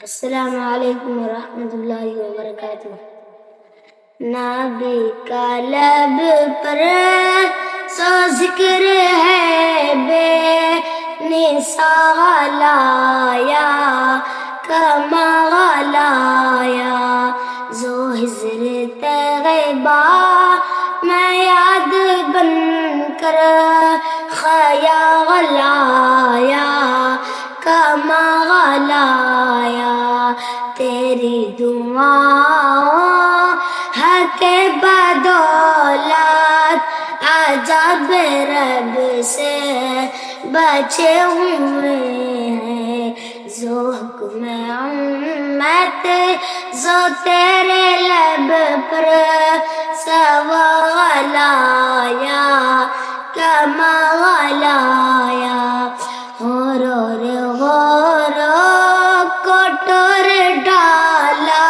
السلام علیکم ورحمۃ اللہ وبرکاتہ۔ نبی کا لب پر سو ذکر ہے بے نثار لایا کمال لایا، ذو ہجر طیبہ میں یاد بن کر خیال آیا کمال آیا، تیری دعاؤں حق بدولت عجب رب سے بچے ہوئے ہیں، ذو حکم امت ذو تیرے لب پر سوال آیا کمال آیا، غور کو ٹور ڈالا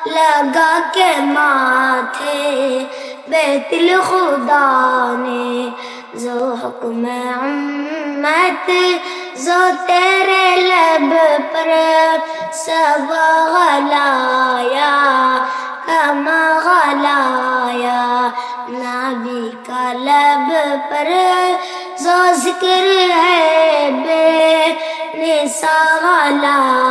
لگا کے ماتھے بیت الخدا نے، ذو حکم امت ذو تیرے لب پر سوال آیا کمال آیا، نبی کا لب پر ذو ذکر ہے بے نثار لایا